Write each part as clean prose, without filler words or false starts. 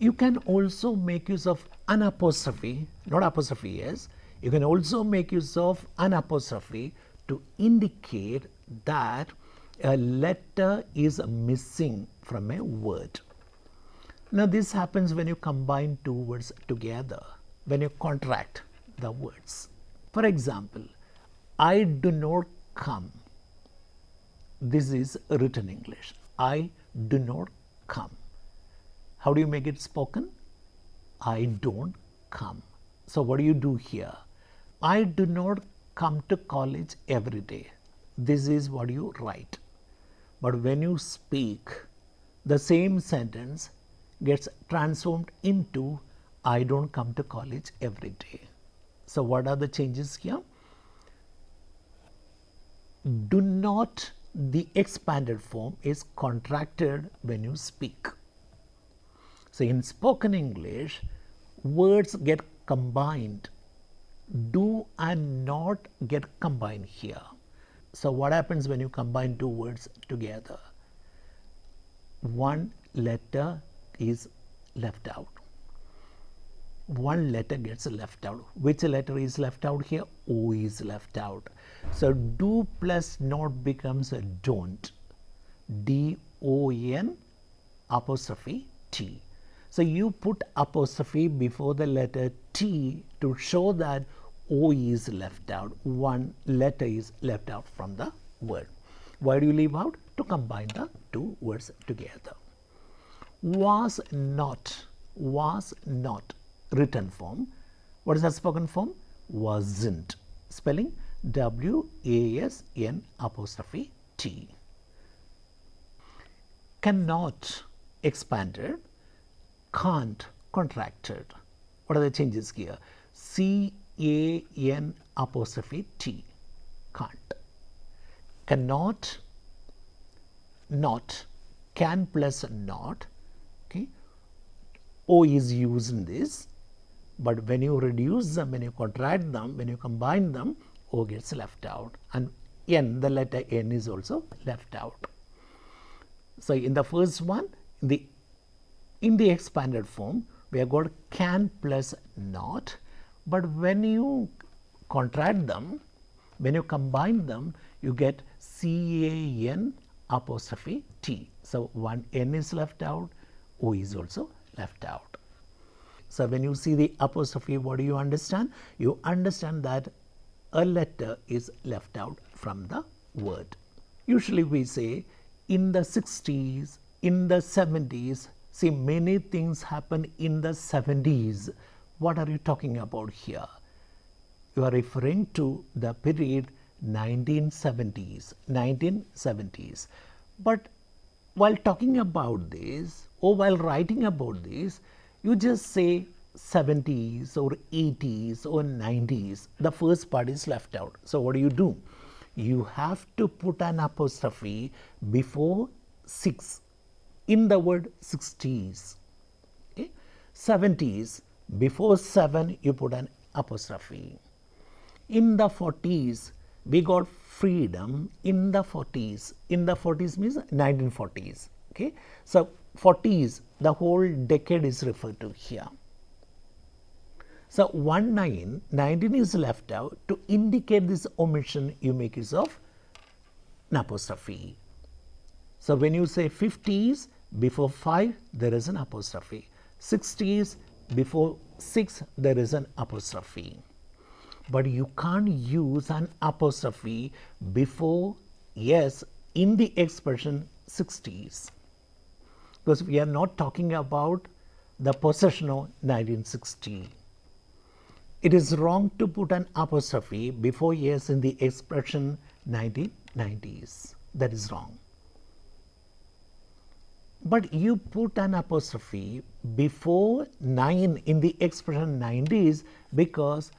You can also make use of an apostrophe, not apostrophe S. You can also make use of an apostrophe to indicate that a letter is missing from a word. Now this happens when you combine two words together, when you contract the words. For example, I do not come. This is written English. I do not come. How do you make it spoken? I don't come. So what do you do here? I do not come to college every day. This is what you write. But when you speak, the same sentence gets transformed into I don't come to college every day. So what are the changes here? Do not, the expanded form is contracted when you speak. So in spoken English, words get combined. Do and not get combined here. So what happens when you combine two words together? One letter is left out. One letter gets left out. Which letter is left out here? O is left out. So do plus not becomes a don't. D-O-N apostrophe T. So you put apostrophe before the letter T to show that O is left out. One letter is left out from the word. Why do you leave out? To combine the two words together. Was not written form. What is that spoken form? Wasn't. Spelling W-A-S-N apostrophe T. Cannot expanded. Can't contracted. What are the changes here? C-A-N apostrophe T. Can't. Cannot, not, can plus not. Okay. O is used in this, but when you reduce them, when you contract them, when you combine them, O gets left out, and N, the letter N is also left out. So in the first one, in the expanded form, we have got can plus not, but when you contract them, when you combine them, you get C-A-N apostrophe T. So one N is left out, O is also left out. So when you see the apostrophe, what do you understand? You understand that a letter is left out from the word. Usually we say in the 60s, in the 70s, see many things happen in the 70s. What are you talking about here? You are referring to the period 1970s. But while talking about this or while writing about this, you just say 70s or 80s or 90s. The first part is left out. So what do? You have to put an apostrophe before 6 in the word 60s. Okay? 70s, before 7 you put an apostrophe. In the 40s, we got freedom in the 40s. In the 40s means 1940s. Okay? So 40s, the whole decade is referred to here. So 19 is left out. To indicate this omission, you make use of an apostrophe. So when you say 50s, before 5 there is an apostrophe. 60s, before 6 there is an apostrophe. But you can't use an apostrophe before yes in the expression 60s, because we are not talking about the possession of 1960. It is wrong to put an apostrophe before yes in the expression 1990s. That is wrong. But you put an apostrophe before 9 in the expression 90s because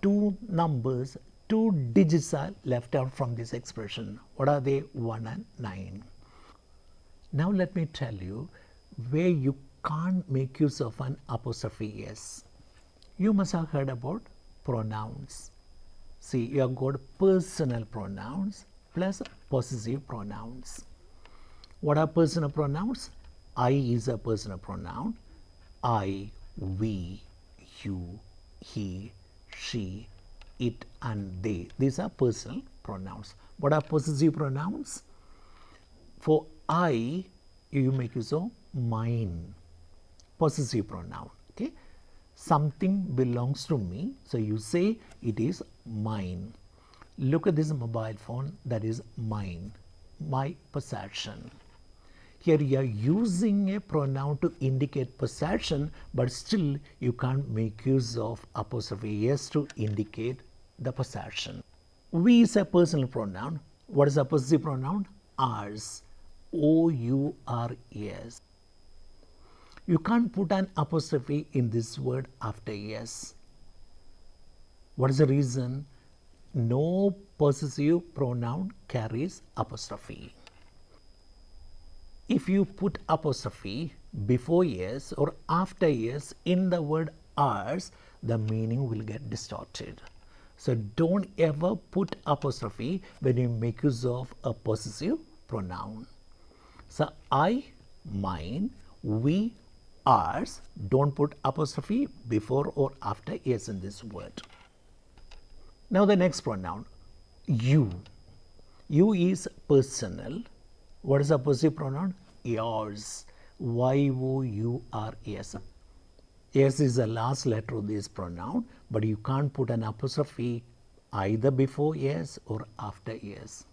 two numbers, two digits are left out from this expression. What are they? 1 and 9. Now let me tell you where you can't make use of an apostrophe S. You must have heard about pronouns. See, you have got personal pronouns plus possessive pronouns. What are personal pronouns? I is a personal pronoun. I, we, you, he, she, it, and they. These are personal pronouns. What are possessive pronouns? For I, you make use of mine, possessive pronoun. Okay, something belongs to me, so you say it is mine. Look at this mobile phone, that is mine, my possession. Here you are using a pronoun to indicate possession, but still you can't make use of apostrophe s to indicate the possession. We is a personal pronoun. What is a possessive pronoun? Ours. O-U-R-S. You can't put an apostrophe in this word after s. What is the reason? No possessive pronoun carries apostrophe. If you put apostrophe before s or after s in the word ours, the meaning will get distorted. So don't ever put apostrophe when you make use of a possessive pronoun. So I, mine, we, ours. Don't put apostrophe before or after s in this word. Now the next pronoun, you. You is personal. What is a possessive pronoun? Yours. Y-O-U-R-S. S is the last letter of this pronoun, but you can't put an apostrophe either before s or after s.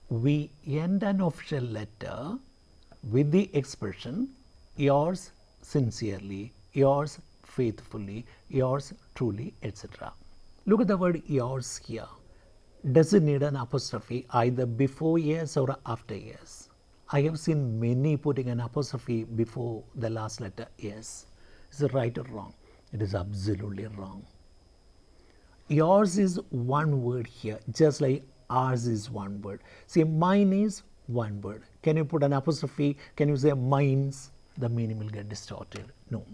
We end an official letter with the expression yours sincerely, yours faithfully, yours truly, etc. Look at the word yours here. Does it need an apostrophe either before s or after s? I have seen many putting an apostrophe before the last letter s. Is it right or wrong? It is absolutely wrong. Yours is one word here, just like ours is one word. See, mine is one word. Can you put an apostrophe? Can you say mine's? The meaning will get distorted. No.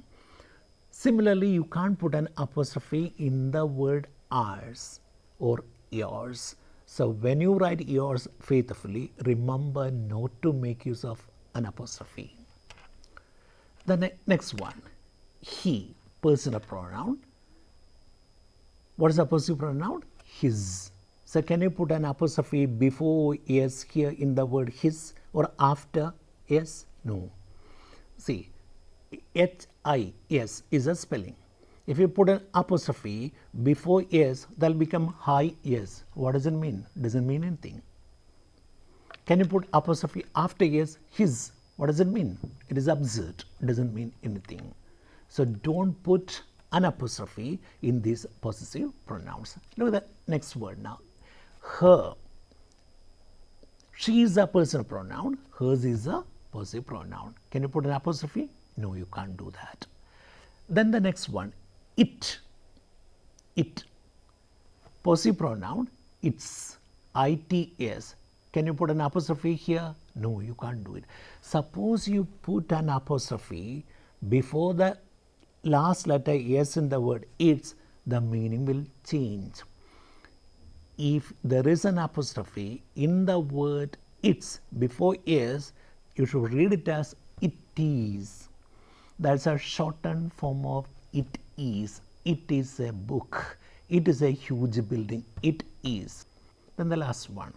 Similarly, you can't put an apostrophe in the word ours or yours. So when you write yours faithfully, remember not to make use of an apostrophe. The next one, he, personal pronoun. What is the possessive pronoun? His. So can you put an apostrophe before s here in the word his or after s? No. See, H-I-S is a spelling. If you put an apostrophe before s, that will become high s. What does it mean? Doesn't mean anything. Can you put apostrophe after s, his? What does it mean? It is absurd. Doesn't mean anything. So don't put an apostrophe in these possessive pronouns. Look at the next word now. Her. She is a personal pronoun. Hers is a possessive pronoun. Can you put an apostrophe? No, you can't do that. Then the next one, it. It. Possessive pronoun, it's. I-T-S. Can you put an apostrophe here? No, you can't do it. Suppose you put an apostrophe before the last letter s in the word it's, the meaning will change. If there is an apostrophe in the word it's before s, you should read it as it is. That's a shortened form of it is. It is a book. It is a huge building. It is. Then the last one,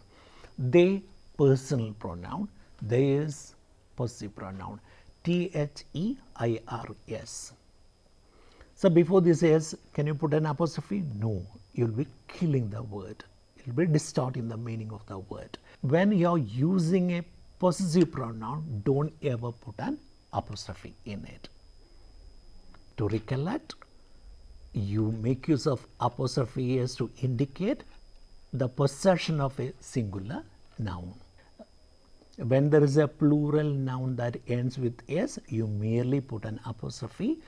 they, personal pronoun. Theirs, possessive pronoun. T-H-E-I-R-S. So before this s, can you put an apostrophe? No, you'll be killing the word. You'll be distorting the meaning of the word. When you're using a possessive pronoun, don't ever put an apostrophe in it. To recollect, you make use of apostrophe s to indicate the possession of a singular noun. When there is a plural noun that ends with s, you merely put an apostrophe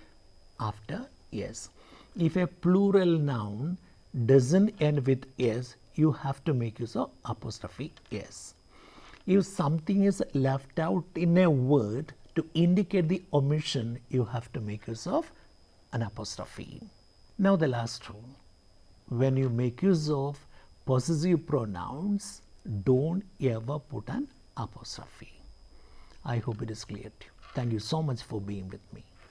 after s. If a plural noun doesn't end with s, you have to make use of apostrophe s. If something is left out in a word, to indicate the omission, you have to make use of an apostrophe. Now the last rule, when you make use of possessive pronouns, don't ever put an apostrophe. I hope it is clear to you. Thank you so much for being with me.